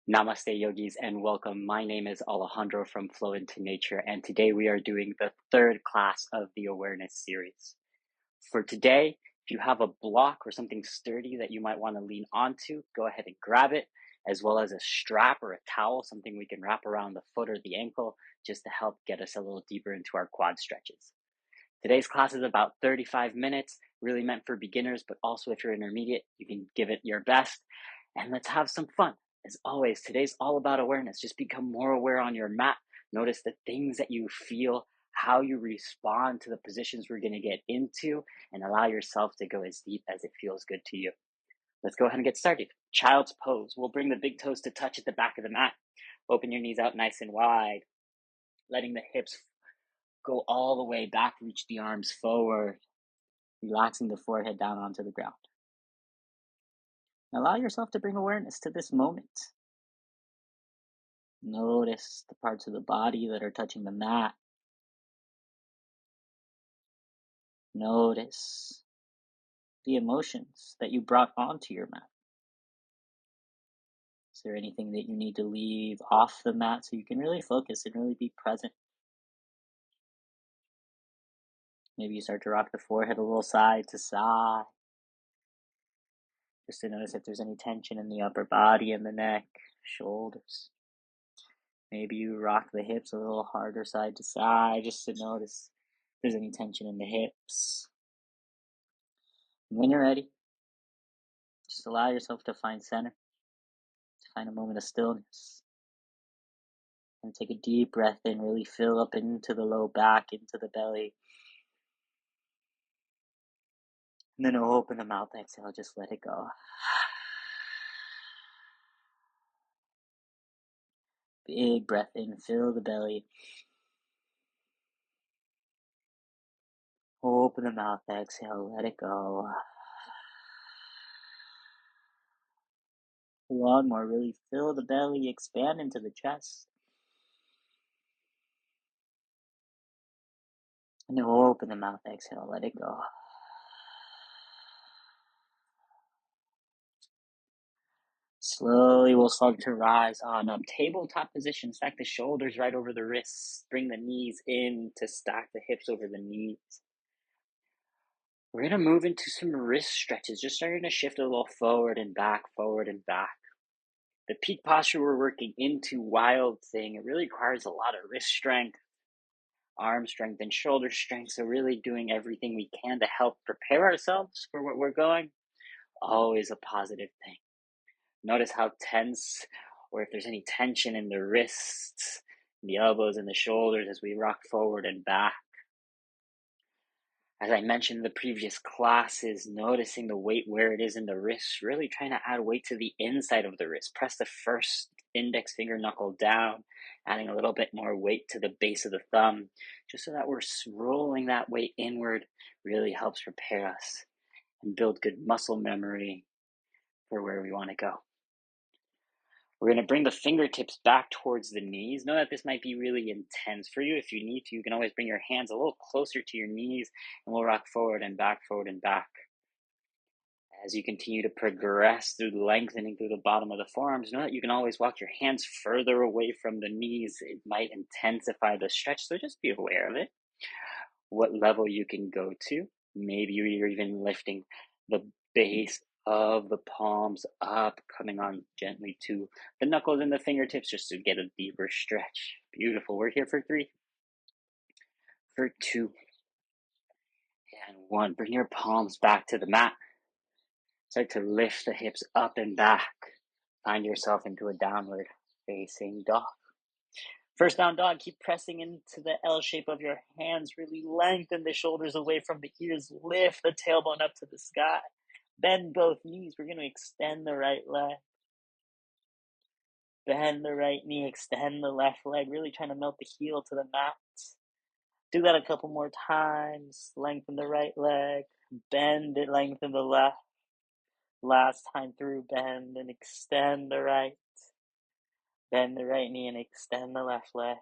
Namaste, yogis, and welcome. My name is Alejandro from Flow into Nature, and today we are doing the third class of the awareness series. For today, if you have a block or something sturdy that you might want to lean onto, go ahead and grab it, as well as a strap or a towel, something we can wrap around the foot or the ankle, just to help get us a little deeper into our quad stretches. Today's class is about 35 minutes, really meant for beginners, but also if you're intermediate, you can give it your best. And let's have some fun. As always, today's all about awareness. Just become more aware on your mat. Notice the things that you feel, how you respond to the positions we're going to get into, and allow yourself to go as deep as it feels good to you. Let's go ahead and get started. Child's pose. We'll bring the big toes to touch at the back of the mat. Open your knees out nice and wide, letting the hips go all the way back, reach the arms forward, relaxing the forehead down onto the ground. Allow yourself to bring awareness to this moment. Notice the parts of the body that are touching the mat. Notice the emotions that you brought onto your mat. Is there anything that you need to leave off the mat so you can really focus and really be present? Maybe you start to rock the forehead a little side to side, just to notice if there's any tension in the upper body and the neck, shoulders. Maybe you rock the hips a little harder side to side, just to notice if there's any tension in the hips. And when you're ready, just allow yourself to find center, to find a moment of stillness. And take a deep breath in, really fill up into the low back, into the belly. And then open the mouth, exhale, just let it go. Big breath in, fill the belly. Open the mouth, exhale, let it go. One more, really fill the belly, expand into the chest. And then open the mouth, exhale, let it go. Slowly we'll start to rise on up. Tabletop position, stack the shoulders right over the wrists. Bring the knees in to stack the hips over the knees. We're going to move into some wrist stretches, just starting to shift a little forward and back, forward and back. The peak posture we're working into, wild thing, it really requires a lot of wrist strength, arm strength, and shoulder strength. So really doing everything we can to help prepare ourselves for what we're going, always a positive thing. Notice how tense, or if there's any tension in the wrists, the elbows, and the shoulders as we rock forward and back. As I mentioned in the previous classes, noticing the weight where it is in the wrist, really trying to add weight to the inside of the wrist. Press the first index finger knuckle down, adding a little bit more weight to the base of the thumb, just so that we're rolling that weight inward, really helps prepare us and build good muscle memory for where we want to go. We're going to bring the fingertips back towards the knees. Know that this might be really intense for you. If you need to, you can always bring your hands a little closer to your knees, and we'll rock forward and back, forward and back. As you continue to progress through lengthening through the bottom of the forearms, know that you can always walk your hands further away from the knees. It might intensify the stretch, so just be aware of it. What level you can go to. Maybe you're even lifting the base of the palms up, coming on gently to the knuckles and the fingertips just to get a deeper stretch. Beautiful. We're here for 3, for 2, and 1. Bring your palms back to the mat. Start to lift the hips up and back. Find yourself into a downward facing dog. First down dog, keep pressing into the L shape of your hands. Really lengthen the shoulders away from the ears. Lift the tailbone up to the sky. Bend both knees. We're going to extend the right leg. Bend the right knee. Extend the left leg. Really trying to melt the heel to the mat. Do that a couple more times. Lengthen the right leg. Bend it. Lengthen the left. Last time through. Bend and extend the right. Bend the right knee and extend the left leg.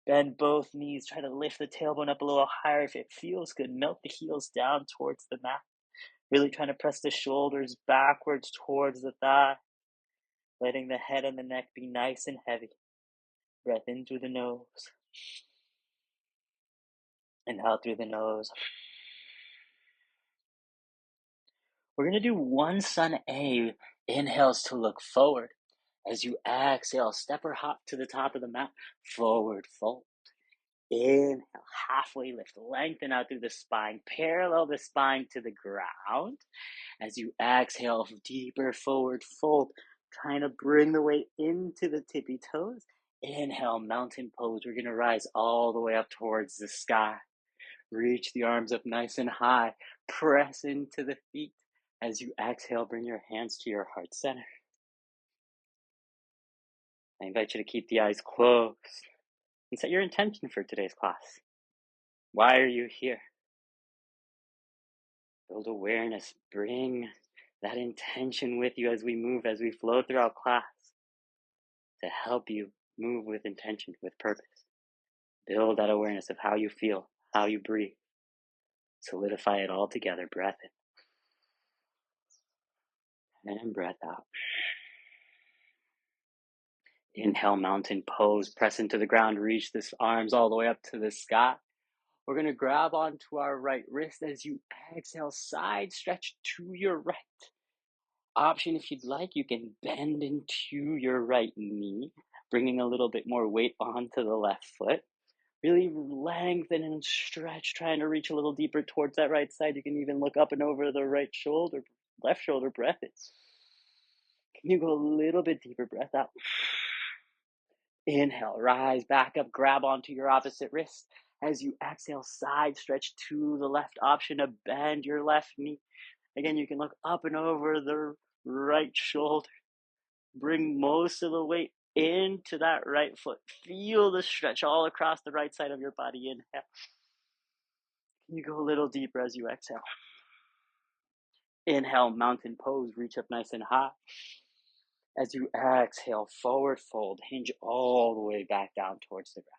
Bend both knees. Try to lift the tailbone up a little higher if it feels good. Melt the heels down towards the mat. Really trying to press the shoulders backwards towards the thigh. letting the head and the neck be nice and heavy. Breath in through the nose and out through the nose. We're going to do one Sun A inhales to look forward. As you exhale, step or hop to the top of the mat, forward fold. Inhale, halfway lift, lengthen out through the spine, parallel the spine to the ground. As you exhale, deeper forward fold, trying to bring the weight into the tippy toes. Inhale, mountain pose. We're going to rise all the way up towards the sky. Reach the arms up nice and high. Press into the feet. As you exhale, bring your hands to your heart center. I invite you to keep the eyes closed and set your intention for today's class. Why are you here? Build awareness. Bring that intention with you as we move, as we flow throughout class to help you move with intention, with purpose. Build that awareness of how you feel, how you breathe. Solidify it all together. Breath in and breath out. Inhale, mountain pose. Press into the ground. Reach the arms all the way up to the sky. We're going to grab onto our right wrist as you exhale, side stretch to your right. Option, if you'd like, you can bend into your right knee, bringing a little bit more weight onto the left foot. Really lengthen and stretch, trying to reach a little deeper towards that right side. You can even look up and over the right shoulder, left shoulder, breath in. Can you go a little bit deeper? Breath out. Inhale, rise back up, grab onto your opposite wrist. As you exhale, side stretch to the left. Option to bend your left knee. Again, you can look up and over the right shoulder. Bring most of the weight into that right foot. Feel the stretch all across the right side of your body. Inhale. Can you go a little deeper as you exhale? Inhale, mountain pose. Reach up nice and high. As you exhale, forward fold. Hinge all the way back down towards the ground.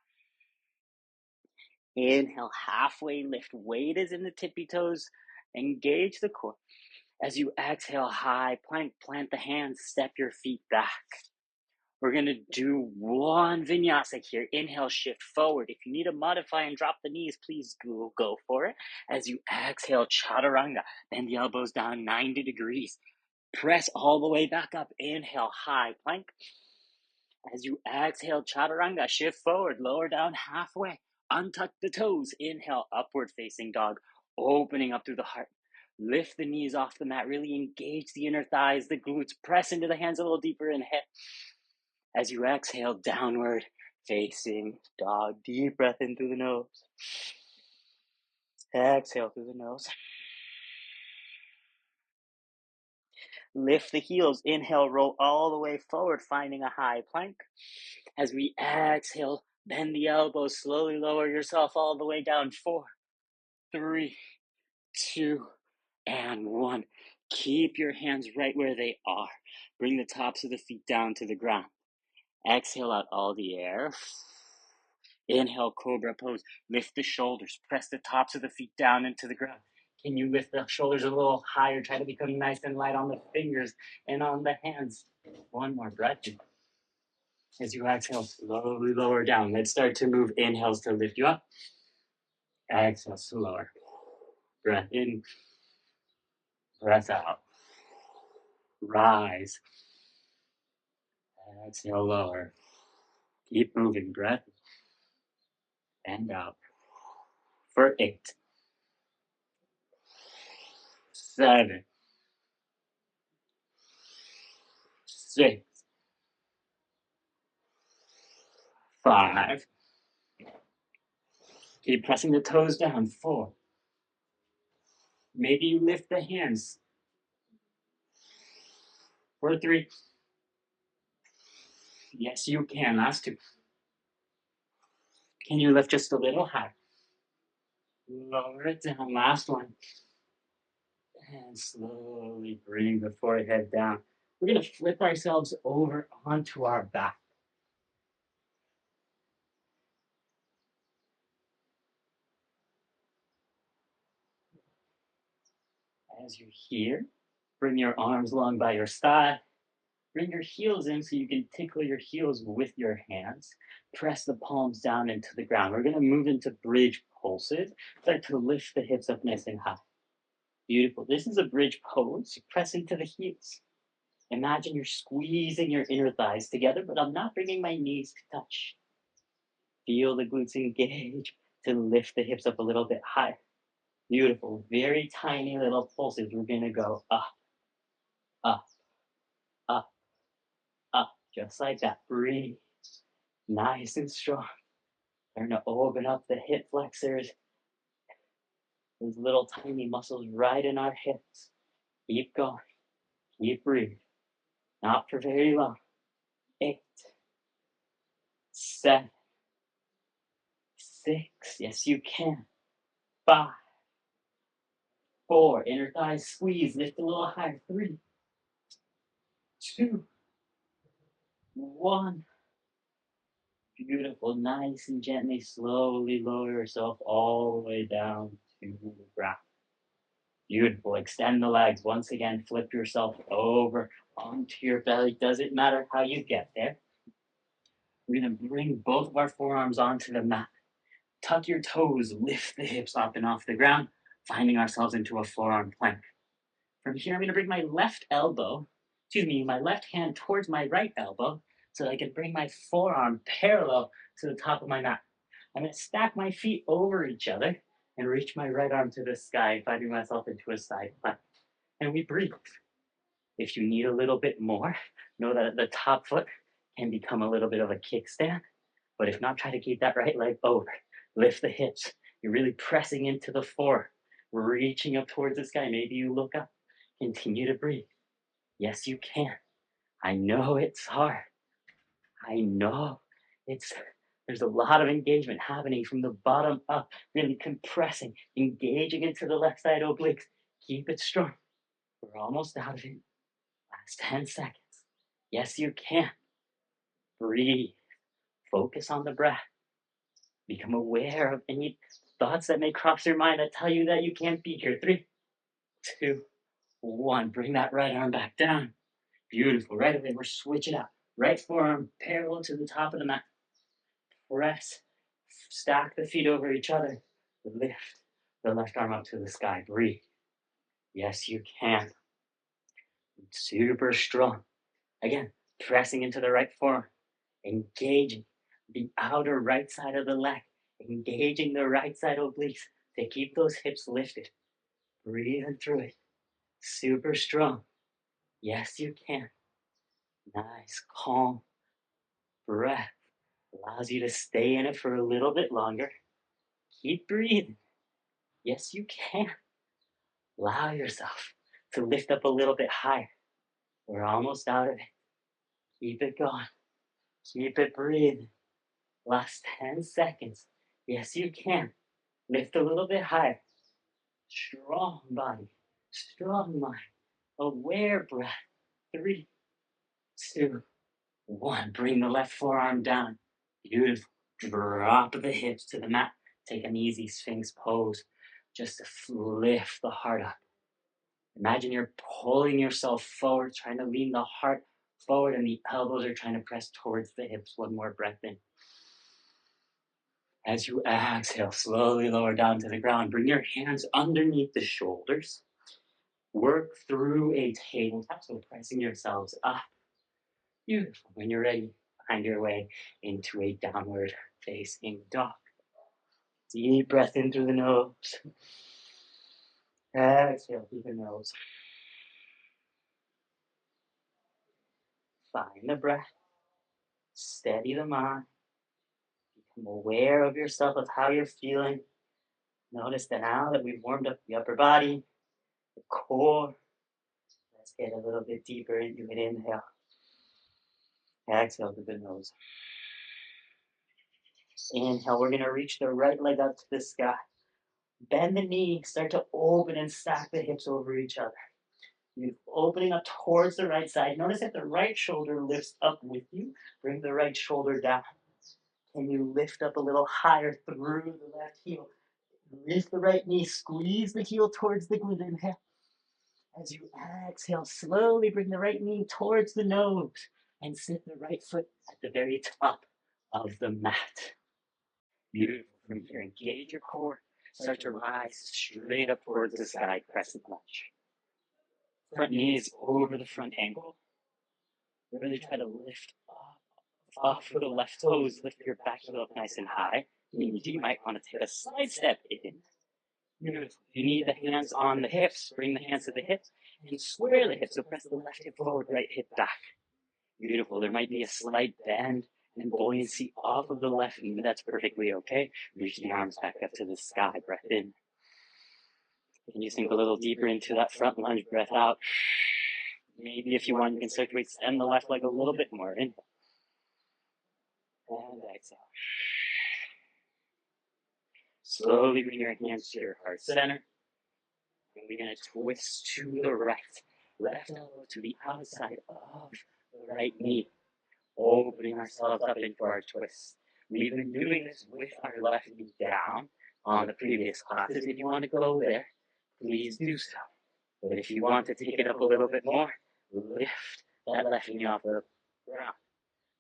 Inhale, halfway lift. Weight is in the tippy toes. Engage the core. As you exhale, high plank, plant the hands, step your feet back. We're going to do one vinyasa here. Inhale, shift forward. If you need to modify and drop the knees, please go for it. As you exhale, chaturanga. Bend the elbows down 90 degrees. Press all the way back up. Inhale, high plank. As you exhale, chaturanga, shift forward, lower down halfway. Untuck the toes. Inhale, upward facing dog, opening up through the heart. Lift the knees off the mat. Really engage the inner thighs, the glutes. Press into the hands a little deeper and hip. As you exhale, downward facing dog. Deep breath in through the nose. Exhale through the nose. Lift the heels. Inhale, roll all the way forward, finding a high plank. As we exhale, bend the elbows. Slowly lower yourself all the way down. 4, 3, 2, and 1. Keep your hands right where they are. Bring the tops of the feet down to the ground. Exhale out all the air. Inhale, cobra pose. Lift the shoulders. Press the tops of the feet down into the ground. Can you lift the shoulders a little higher? Try to become nice and light on the fingers and on the hands. One more breath. As you exhale, slowly lower down. Let's start to move inhales to lift you up. Exhale, slower. Breath in. Breath out. Rise. Exhale, lower. Keep moving. Breath and out. For 8, 7, 6, 5. Keep pressing the toes down. 4. Maybe you lift the hands. For 3. Yes, you can. Last 2. Can you lift just a little higher? Lower it down. Last one. And slowly bring the forehead down. We're going to flip ourselves over onto our back. As you're here, bring your arms long by your side. Bring your heels in so you can tickle your heels with your hands. Press the palms down into the ground. We're going to move into bridge pulses. Start to lift the hips up nice and high. Beautiful. This is a bridge pose. Press into the heels. Imagine you're squeezing your inner thighs together, but I'm not bringing my knees to touch. Feel the glutes engage to lift the hips up a little bit higher. Beautiful. Very tiny little pulses. We're going to go up, up, up, up. Just like that. Breathe. Nice and strong. Learn to open up the hip flexors. Those little tiny muscles right in our hips. Keep going. Keep breathing. Not for very long. 8, 7, 6. Yes, you can. 5, 4. Inner thighs squeeze. Lift a little higher. 3, 2, 1. Beautiful. Nice and gently, slowly lower yourself all the way down to the ground. Beautiful. Extend the legs. Once again, flip yourself over onto your belly. Doesn't matter how you get there. We're going to bring both of our forearms onto the mat. Tuck your toes, lift the hips up and off the ground, finding ourselves into a forearm plank. From here, I'm going to bring my left hand towards my right elbow so that I can bring my forearm parallel to the top of my mat. I'm going to stack my feet over each other and reach my right arm to the sky, finding myself into a side plank. And we breathe. If you need a little bit more, know that the top foot can become a little bit of a kickstand. But if not, try to keep that right leg over. Lift the hips. You're really pressing into the floor, reaching up towards the sky. Maybe you look up. Continue to breathe. Yes, you can. I know it's hard. I know it's there's a lot of engagement happening from the bottom up, really compressing, engaging into the left side obliques. Keep it strong. We're almost out of it. Last 10 seconds. Yes, you can. Breathe. Focus on the breath. Become aware of any thoughts that may cross your mind that tell you that you can't be here. 3, 2, 1. Bring that right arm back down. Beautiful. Right away, we're switching up. Right forearm parallel to the top of the mat. Press. Stack the feet over each other. Lift the left arm up to the sky. Breathe. Yes, you can. Super strong. Again, pressing into the right forearm. Engaging the outer right side of the leg. Engaging the right side obliques to keep those hips lifted. Breathing through it. Super strong. Yes, you can. Nice, calm breath. Allows you to stay in it for a little bit longer. Keep breathing. Yes, you can. Allow yourself to lift up a little bit higher. We're almost out of it. Keep it going. Keep it breathing. Last 10 seconds. Yes, you can. Lift a little bit higher. Strong body. Strong mind. Aware breath. 3, 2, 1. Bring the left forearm down. Beautiful. Drop the hips to the mat. Take an easy Sphinx pose just to lift the heart up. Imagine you're pulling yourself forward, trying to lean the heart forward, and the elbows are trying to press towards the hips. One more breath in. As you exhale, slowly lower down to the ground. Bring your hands underneath the shoulders. Work through a tabletop, so pressing yourselves up. Beautiful. When you're ready, find your way into a downward facing dog. Deep breath in through the nose. Exhale through the nose. Find the breath. Steady the mind. Become aware of yourself, of how you're feeling. Notice that now that we've warmed up the upper body, the core, let's get a little bit deeper into it. Inhale. Exhale through the nose. Inhale, we're going to reach the right leg up to the sky. Bend the knee, start to open and stack the hips over each other. You're opening up towards the right side. Notice that the right shoulder lifts up with you. Bring the right shoulder down. Can you lift up a little higher through the left heel? Lift the right knee, squeeze the heel towards the glute. Inhale. As you exhale, slowly bring the right knee towards the nose and sit the right foot at the very top of the mat. Beautiful. From here, engage your core. Start to rise straight up towards the sky, crescent lunge. Front knee is over the front ankle. Really try to lift off of the left toes, lift your back heel up nice and high. You might want to take a side step in. Beautiful. You need the hands on the hips. Bring the hands to the hips and square the hips. So press the left hip forward, right hip back. Beautiful. There might be a slight bend and buoyancy off of the left knee, but that's perfectly okay. Reach the arms back up to the sky. Breath in. And you sink a little deeper into that front lunge. Breath out. Maybe if you want, you can start to extend the left leg a little bit more. In. And exhale. Slowly bring your hands to your heart center. And we're going to twist to the right. Left elbow to the outside of the right knee. Opening ourselves up into our twist. We've been doing this with our left knee down on the previous classes. If you want to go there, please do so. But if you want to take it up a little bit more, lift that left knee off the ground.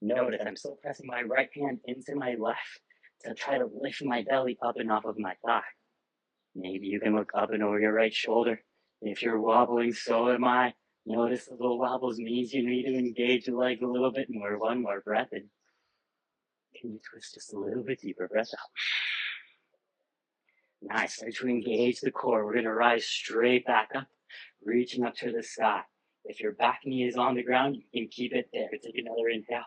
Notice I'm still pressing my right hand into my left to try to lift my belly up and off of my thigh. Maybe you can look up and over your right shoulder. If you're wobbling, so am I. Notice the little wobbles means you need to engage the leg a little bit more. One more breath in. Can you twist just a little bit deeper? Breath out. Nice. Start to engage the core. We're going to rise straight back up, reaching up to the sky. If your back knee is on the ground, you can keep it there. Take another inhale.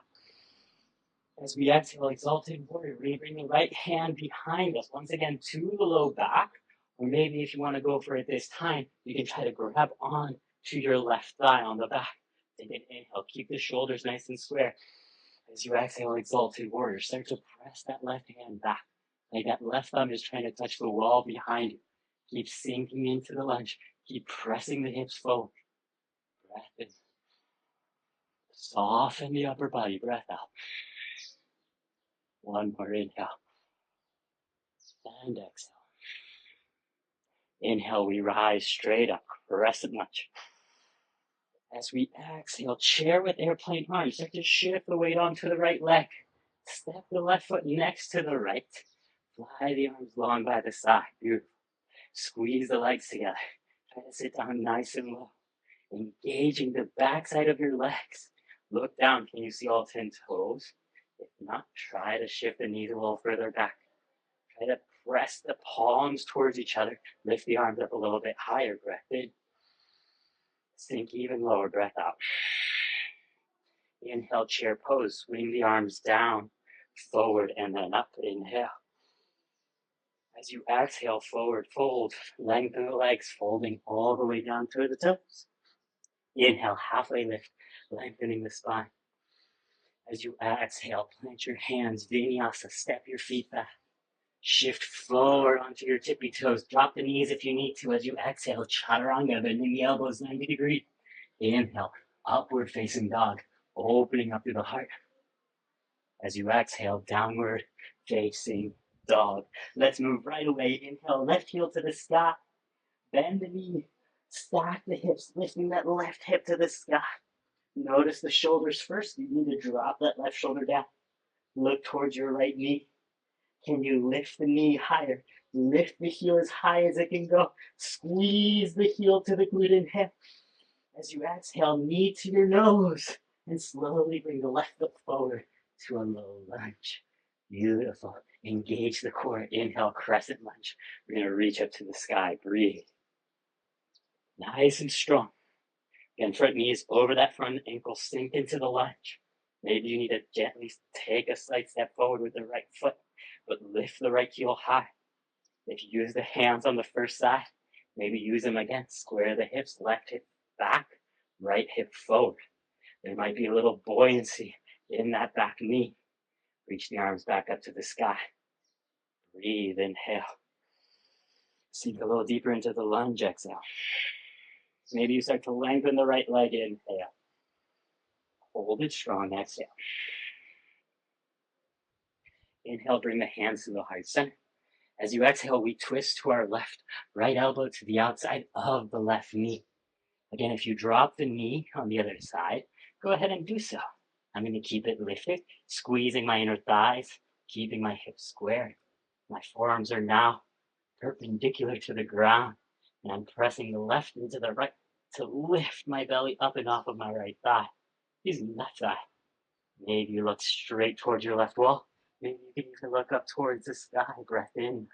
As we exhale, exalted warrior, we bring the right hand behind us, once again to the low back. Or maybe if you want to go for it this time, you can try to grab on to your left thigh on the back. Take an inhale. Keep the shoulders nice and square. As you exhale, exalted warrior, start to press that left hand back. Like that left thumb is trying to touch the wall behind you. Keep sinking into the lunge. Keep pressing the hips forward. Breath in. Soften the upper body. Breath out. One more inhale. And exhale. Inhale, we rise straight up. Crescent lunge. As we exhale, chair with airplane arms. Start to shift the weight onto the right leg. Step the left foot next to the right. Fly the arms long by the side. Beautiful. Squeeze the legs together. Try to sit down nice and low. Engaging the backside of your legs. Look down. Can you see all 10 toes? If not, try to shift the knees a little further back. Try to press the palms towards each other. Lift the arms up a little bit higher. Breath in. Sink even lower. Breath out. Inhale, chair pose. Swing the arms down, forward, and then up. Inhale. As you exhale, forward fold. Lengthen the legs, folding all the way down to the toes. Inhale, halfway lift, lengthening the spine. As you exhale, plant your hands, vinyasa, step your feet back. Shift forward onto your tippy toes. Drop the knees if you need to. As you exhale, chaturanga, bending the elbows 90 degrees. Inhale, upward facing dog, opening up through the heart. As you exhale, downward facing dog. Let's move right away. Inhale, left heel to the sky. Bend the knee. Stack the hips, lifting that left hip to the sky. Notice the shoulders first. You need to drop that left shoulder down. Look towards your right knee. Can you lift the knee higher? Lift the heel as high as it can go. Squeeze the heel to the glute and hip. As you exhale, knee to your nose. And slowly bring the left foot forward to a low lunge. Beautiful. Engage the core. Inhale, crescent lunge. We're going to reach up to the sky. Breathe. Nice and strong. Again, front knee is over that front ankle. Sink into the lunge. Maybe you need to gently take a slight step forward with the right foot, but lift the right heel high. If you use the hands on the first side, maybe use them again. Square the hips, left hip back, right hip forward. There might be a little buoyancy in that back knee. Reach the arms back up to the sky. Breathe, inhale. Sink a little deeper into the lunge, exhale. Maybe you start to lengthen the right leg, inhale. Hold it strong, exhale. Inhale, bring the hands to the heart center. As you exhale, we twist to our left, right elbow to the outside of the left knee. Again, if you drop the knee on the other side, go ahead and do so. I'm going to keep it lifted, squeezing my inner thighs, keeping my hips square. My forearms are now perpendicular to the ground, and I'm pressing the left into the right to lift my belly up and off of my right thigh, using that thigh. Maybe you look straight towards your left wall. Maybe you can even look up towards the sky. Breath in.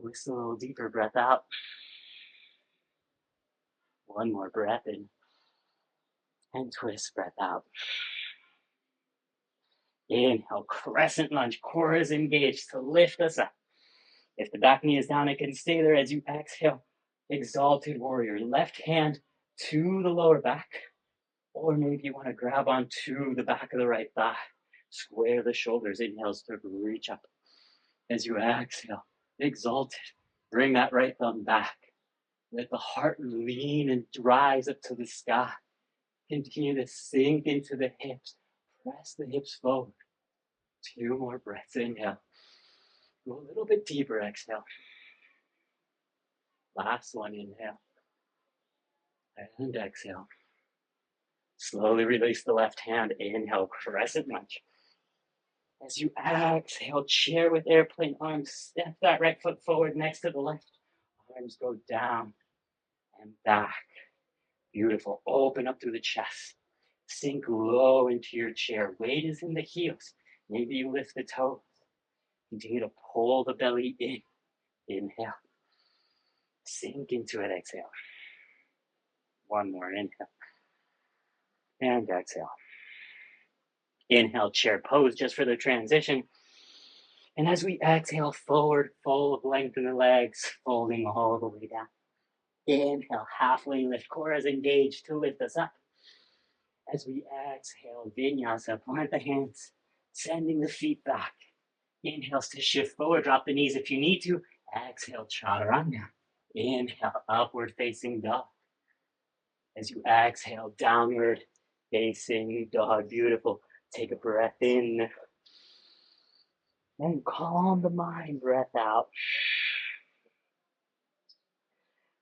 Twist a little deeper. Breath out. One more breath in. And twist. Breath out. Inhale. Crescent lunge. Core is engaged to lift us up. If the back knee is down, it can stay there as you exhale. Exalted warrior. Left hand to the lower back. Or maybe you want to grab onto the back of the right thigh. Square the shoulders. Inhales to reach up. As you exhale, exalted. Bring that right thumb back. Let the heart lean and rise up to the sky. Continue to sink into the hips. Press the hips forward. 2 more breaths. Inhale. Go a little bit deeper. Exhale. Last one. Inhale. And exhale. Slowly release the left hand. Inhale. Crescent lunge. As you exhale, chair with airplane arms. Step that right foot forward next to the left. Arms go down and back. Beautiful. Open up through the chest. Sink low into your chair. Weight is in the heels. Maybe you lift the toes. Continue to pull the belly in. Inhale. Sink into it. Exhale. One more. Inhale. And exhale. Inhale, chair pose just for the transition. And as we exhale, forward fold, lengthen the legs, folding all the way down. Inhale, halfway lift. Core is engaged to lift us up. As we exhale, vinyasa, plant the hands, sending the feet back. Inhales to shift forward, drop the knees if you need to. Exhale, chaturanga. Inhale, upward facing dog. As you exhale, downward facing dog. Beautiful. Take a breath in. And calm the mind, breath out.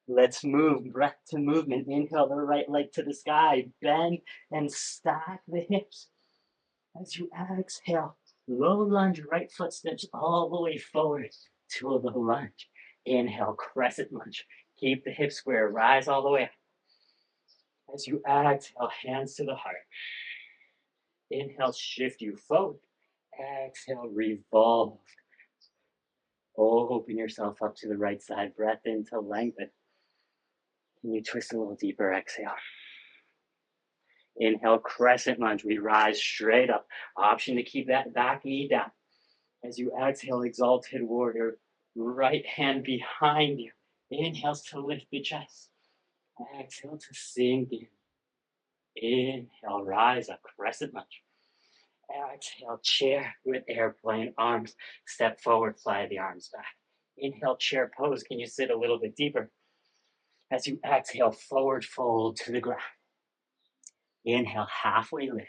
Let's move, breath to movement. Inhale the right leg to the sky. Bend and stack the hips. As you exhale, low lunge, right foot steps all the way forward to a low lunge. Inhale, crescent lunge. Keep the hips square, rise all the way up. As you exhale, hands to the heart. Inhale, shift you forward. Exhale, revolve. Open yourself up to the right side. Breath in to lengthen. Can you twist a little deeper? Exhale. Inhale, crescent lunge. We rise straight up. Option to keep that back knee down. As you exhale, exalted warrior. Right hand behind you. Inhales to lift the chest. Exhale to sink in. Inhale, rise up, crescent lunge. Exhale, chair with airplane arms. Step forward, fly the arms back. Inhale, chair pose. Can you sit a little bit deeper? As you exhale, forward fold to the ground. Inhale, halfway lift.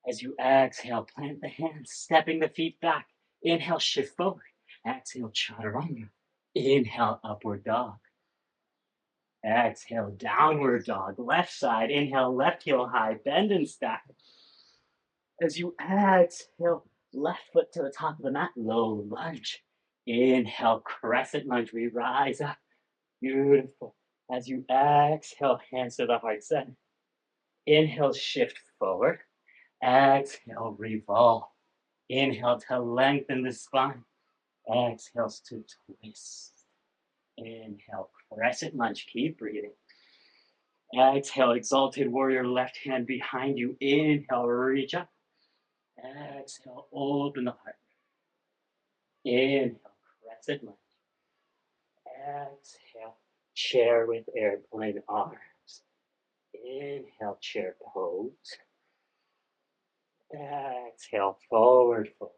As you exhale, plant the hands, stepping the feet back. Inhale, shift forward. Exhale, chaturanga. Inhale, upward dog. Exhale, downward dog. Left side. Inhale, left heel high. Bend and stack. As you exhale, left foot to the top of the mat. Low lunge. Inhale, crescent lunge. We rise up. Beautiful. As you exhale, hands to the heart center. Inhale, shift forward. Exhale, revolve. Inhale to lengthen the spine. Exhales to twist. Inhale, crescent lunge. Keep breathing. Exhale, exalted warrior. Left hand behind you. Inhale, reach up. Exhale, open the heart. Inhale, crescent lunge. Exhale, chair with airplane arms. Inhale, chair pose. Exhale, forward fold.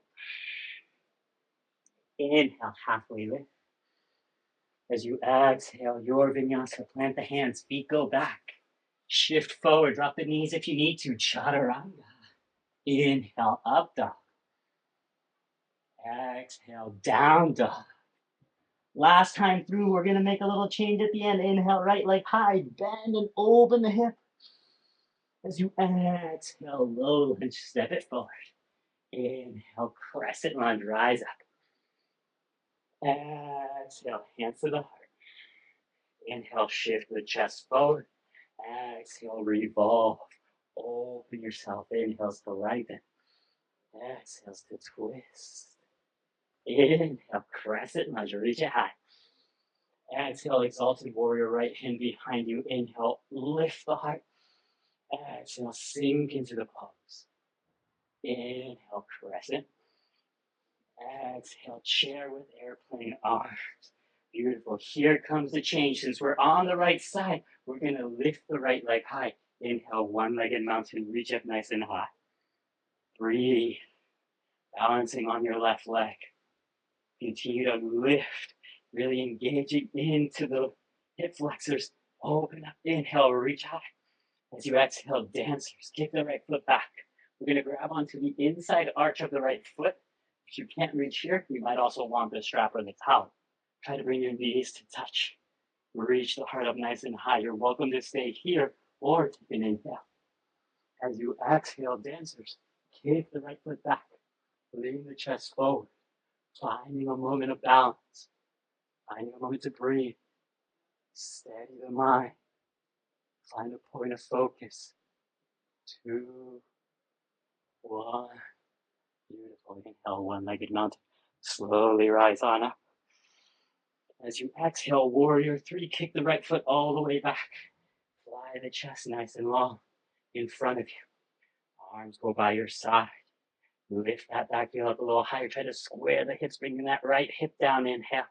Inhale, halfway lift. As you exhale, your vinyasa, plant the hands, feet go back. Shift forward, drop the knees if you need to, chaturanga. Inhale, up dog. Exhale, down dog. Last time through, we're gonna make a little change at the end. Inhale, right leg high, bend and open the hip. As you exhale, low lunge, step it forward. Inhale, crescent lunge, rise up. Exhale, hands to the heart. Inhale, shift the chest forward. Exhale, revolve. Open yourself. Inhales to lengthen. Exhales to twist. Inhale, crescent lunge, reach it high. Exhale, exalted warrior, right hand behind you. Inhale, lift the heart. Exhale, sink into the palms. Inhale, crescent. Exhale, chair with airplane arms. Beautiful. Here comes the change. Since we're on the right side, we're going to lift the right leg high. Inhale, one-legged mountain, reach up nice and high. Breathe, balancing on your left leg. Continue to lift, really engaging into the hip flexors. Open up, inhale, reach high. As you exhale, dancers, kick the right foot back. We're going to grab onto the inside arch of the right foot. If you can't reach here, you might also want the strap or the towel. Try to bring your knees to touch. Reach the heart up nice and high. You're welcome to stay here or take an inhale. As you exhale, dancers, kick the right foot back. Lean the chest forward. Finding a moment of balance. Finding a moment to breathe. Steady the mind. Find a point of focus. 2, 1. Beautiful. Inhale, one-legged mountain. Slowly rise on up. As you exhale, warrior 3, kick the right foot all the way back. Fly the chest nice and long in front of you. Arms go by your side. Lift that back heel up a little higher. Try to square the hips, bringing that right hip down. Inhale.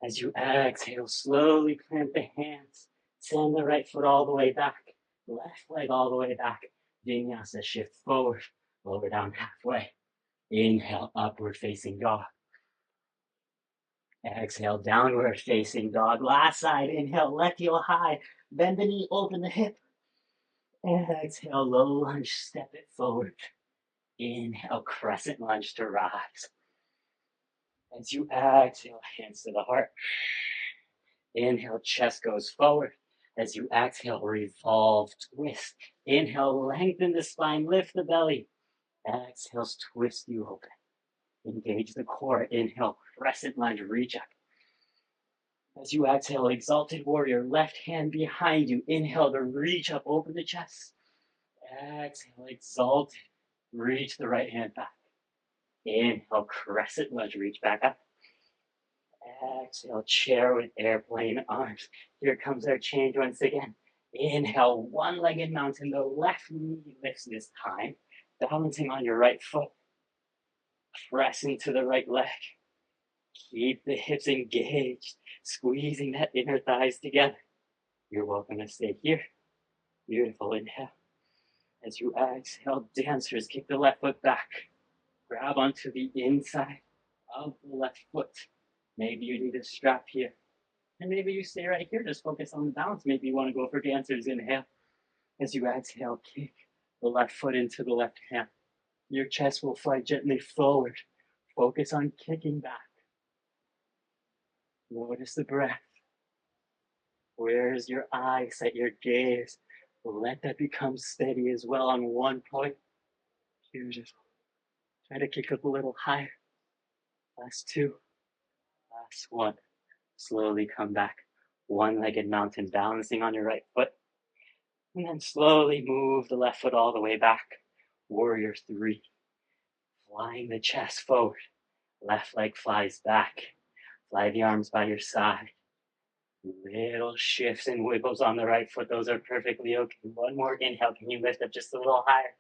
As you exhale, slowly plant the hands. Send the right foot all the way back. Left leg all the way back. Vinyasa, shift forward. Lower down halfway. Inhale, upward facing dog. Exhale, downward facing dog. Last side, inhale, left heel high. Bend the knee, open the hip. Exhale, low lunge, step it forward. Inhale, crescent lunge to rise. As you exhale, hands to the heart. Inhale, chest goes forward. As you exhale, revolve, twist. Inhale, lengthen the spine, lift the belly. Exhale, twist you open. Engage the core. Inhale, crescent lunge, reach up. As you exhale, exalted warrior, left hand behind you. Inhale to reach up, open the chest. Exhale, exalted, reach the right hand back. Inhale, crescent lunge, reach back up. Exhale, chair with airplane arms. Here comes our change once again. Inhale, one-legged mountain. The left knee lifts this time, balancing on your right foot. Pressing to the right leg. Keep the hips engaged, squeezing that inner thighs together. You're welcome to stay here. Beautiful. Inhale. As you exhale, dancers, kick the left foot back. Grab onto the inside of the left foot. Maybe you need a strap here. And maybe you stay right here, just focus on the balance. Maybe you want to go for dancers. Inhale. As you exhale, kick the left foot into the left hand. Your chest will fly gently forward. Focus on kicking back. Notice the breath. Where is your eye? Set your gaze. Let that become steady as well on one point. Beautiful. Try to kick up a little higher. Last 2. Last 1. Slowly come back. One-legged mountain, balancing on your right foot. And then slowly move the left foot all the way back. Warrior 3. Flying the chest forward. Left leg flies back. Fly the arms by your side. Little shifts and wiggles on the right foot. Those are perfectly okay. One more inhale. Can you lift up just a little higher?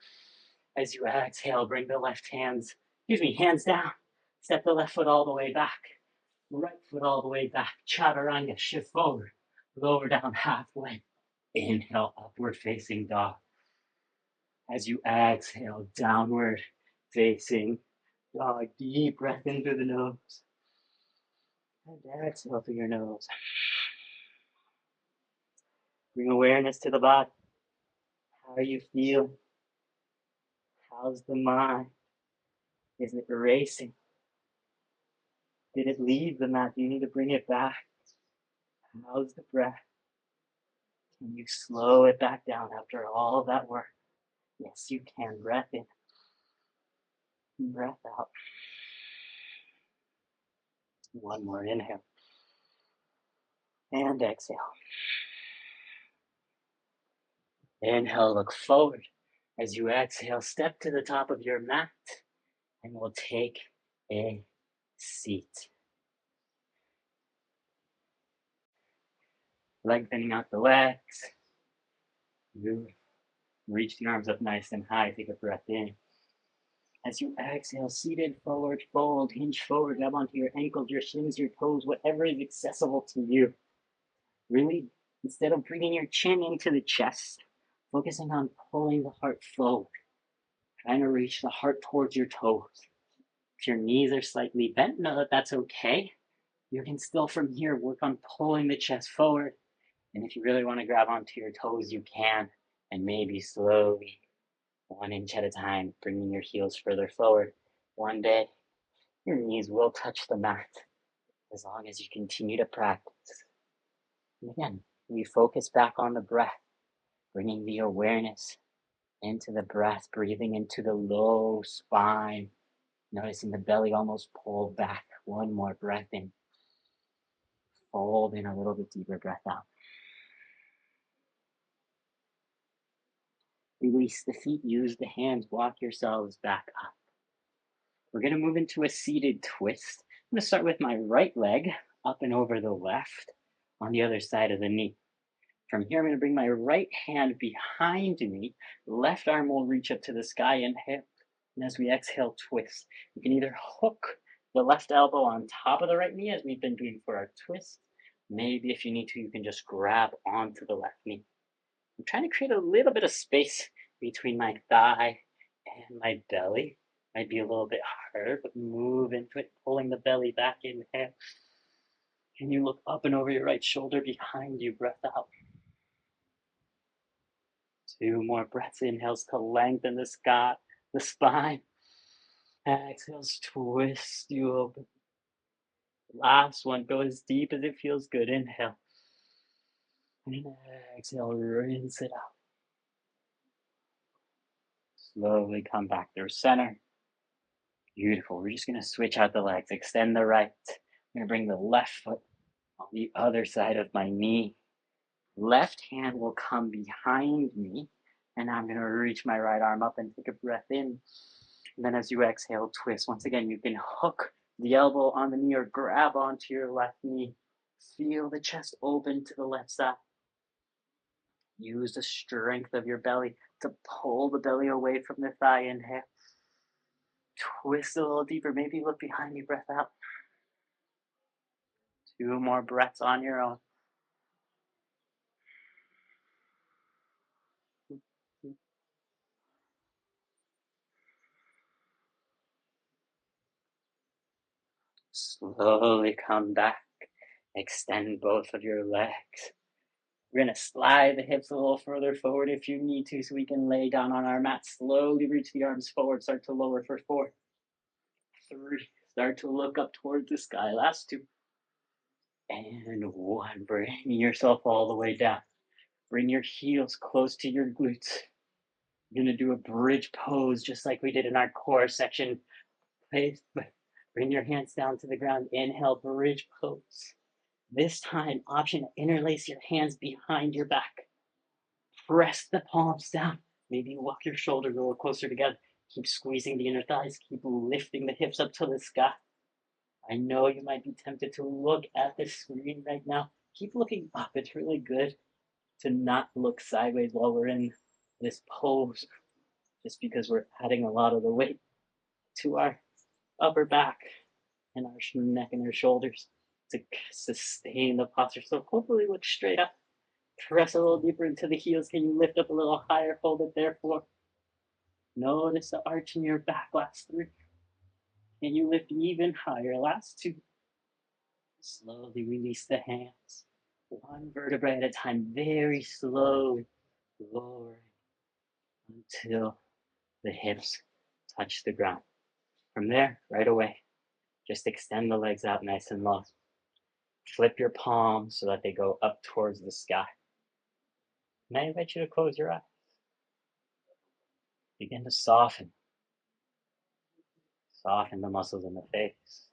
As you exhale, bring the hands down. Step the left foot all the way back. Right foot all the way back. Chaturanga, shift forward. Lower down halfway. Inhale, upward facing dog. As you exhale, downward facing dog. Deep breath in through the nose. And exhale through your nose. Bring awareness to the body. How are you feeling? How's the mind? Is it racing? Did it leave the mat? Do you need to bring it back? How's the breath? Can you slow it back down after all of that work? Yes, you can. Breath in, breath out. One more inhale and exhale. Inhale, look forward. As you exhale, step to the top of your mat and we'll take a seat. Lengthening out the legs. You reach the arms up nice and high. Take a breath in. As you exhale, seated forward fold, hinge forward, grab onto your ankles, your shins, your toes, whatever is accessible to you. Really, instead of bringing your chin into the chest, focusing on pulling the heart forward, trying to reach the heart towards your toes. If your knees are slightly bent, know that that's okay. You can still from here work on pulling the chest forward. And if you really want to grab onto your toes, you can. And maybe slowly, 1 inch at a time, bringing your heels further forward. One day, your knees will touch the mat as long as you continue to practice. And again, we focus back on the breath, bringing the awareness into the breath, breathing into the low spine, noticing the belly almost pulled back. One more breath in. Fold in a little bit deeper breath out. Release the feet, use the hands, walk yourselves back up. We're going to move into a seated twist. I'm going to start with my right leg up and over the left on the other side of the knee. From here, I'm going to bring my right hand behind me. Left arm will reach up to the sky, inhale. And as we exhale, twist. You can either hook the left elbow on top of the right knee, as we've been doing for our twist. Maybe if you need to, you can just grab onto the left knee. I'm trying to create a little bit of space between my thigh and my belly. Might be a little bit harder, but move into it, pulling the belly back, inhale. Can you look up and over your right shoulder behind you, breath out. 2 more breaths, inhales to lengthen the spine. Exhales, twist you open. Last one, go as deep as it feels good, inhale. And exhale, rinse it out. Slowly come back through center. Beautiful. We're just going to switch out the legs. Extend the right. I'm going to bring the left foot on the other side of my knee. Left hand will come behind me. And I'm going to reach my right arm up and take a breath in. And then as you exhale, twist. Once again, you can hook the elbow on the knee or grab onto your left knee. Feel the chest open to the left side. Use the strength of your belly to pull the belly away from the thigh. Inhale. Twist a little deeper. Maybe look behind you. Breath out. 2 more breaths on your own. Slowly come back. Extend both of your legs. We're going to slide the hips a little further forward if you need to, so we can lay down on our mat. Slowly reach the arms forward. Start to lower for 4, 3. Start to look up towards the sky. Last 2. And 1. Bring yourself all the way down. Bring your heels close to your glutes. You're going to do a bridge pose just like we did in our core section. Bring your hands down to the ground. Inhale, bridge pose. This time, option, interlace your hands behind your back. Press the palms down. Maybe walk your shoulders a little closer together. Keep squeezing the inner thighs. Keep lifting the hips up to the sky. I know you might be tempted to look at the screen right now. Keep looking up. It's really good to not look sideways while we're in this pose, just because we're adding a lot of the weight to our upper back and our neck and our shoulders to sustain the posture. So hopefully look straight up. Press a little deeper into the heels. Can you lift up a little higher? Hold it there. 4. Notice the arch in your back. Last 3. Can you lift even higher? Last 2. Slowly release the hands. 1 vertebrae at a time. Very slowly lowering until the hips touch the ground. From there, right away, Just extend the legs out nice and long. Flip your palms so that they go up towards the sky. And I invite you to close your eyes. Begin to soften. Soften the muscles in the face.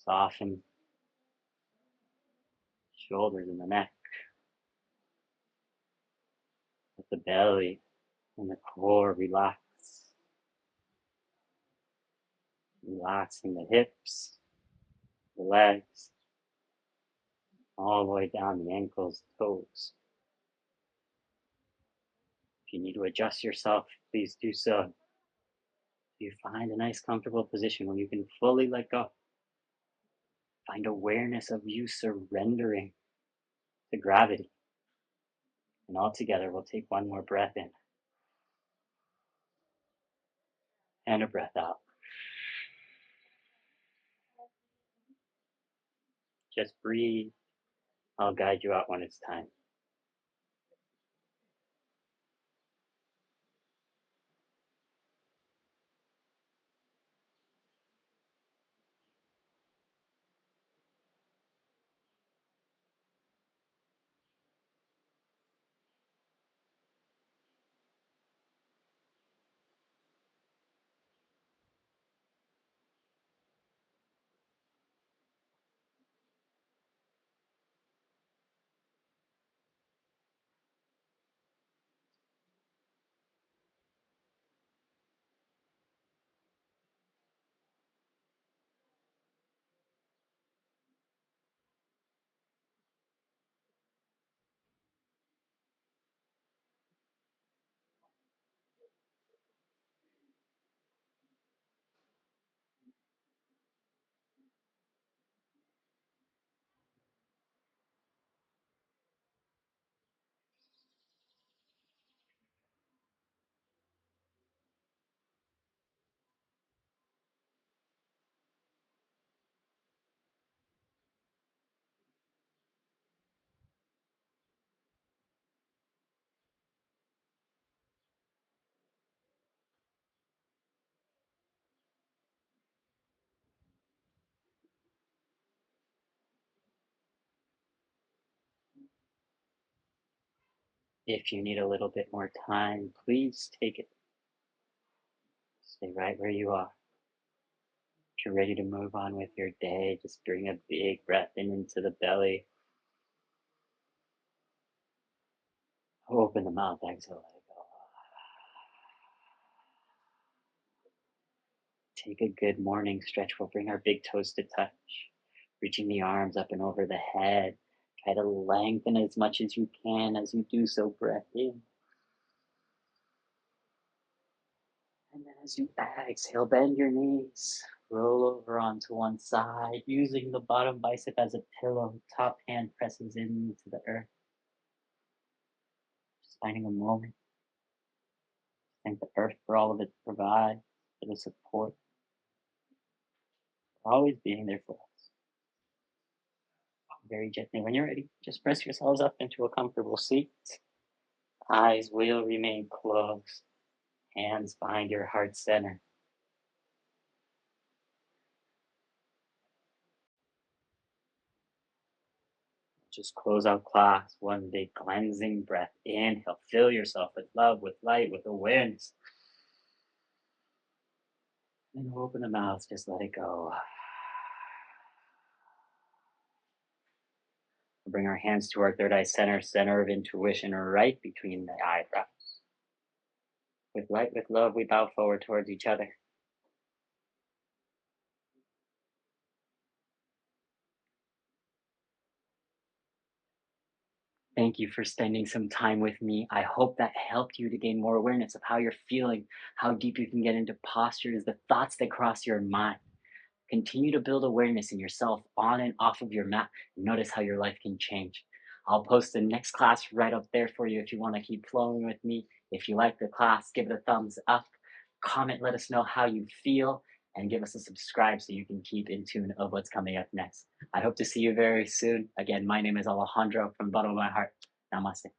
Soften shoulders and the neck. Let the belly and the core relax. Relaxing the hips, the legs, all the way down the ankles, toes. If you need to adjust yourself, please do so. You find a nice comfortable position where you can fully let go. Find awareness of you surrendering to gravity. And all together, we'll take one more breath in and a breath out. Just breathe. I'll guide you out when it's time. If you need a little bit more time, please take it. Stay right where you are. If you're ready to move on with your day, just bring a big breath in into the belly. Open the mouth, exhale, let it go. Take a good morning stretch. We'll bring our big toes to touch, reaching the arms up and over the head. Try to lengthen as much as you can as you do so. Breath in. And then as you exhale, bend your knees. Roll over onto one side, using the bottom bicep as a pillow. Top hand presses into the earth. Just finding a moment. Thank the earth for all of it provides, for the support, for always being there for us. Very gently, when you're ready, just press yourselves up into a comfortable seat. Eyes will remain closed. Hands find your heart center. Just close out class. One big cleansing breath. Inhale. Fill yourself with love, with light, with awareness. And open the mouth. Just let it go. Bring our hands to our third eye center, center of intuition, right between the eyebrows. With light, with love, we bow forward towards each other. Thank you for spending some time with me. I hope that helped you to gain more awareness of how you're feeling, how deep you can get into postures, the thoughts that cross your mind. Continue to build awareness in yourself on and off of your mat. Notice how your life can change. I'll post the next class right up there for you if you want to keep flowing with me. If you like the class, give it a thumbs up. Comment, let us know how you feel, and give us a subscribe so you can keep in tune of what's coming up next. I hope to see you very soon. Again, my name is Alejandro from the bottom of my heart. Namaste.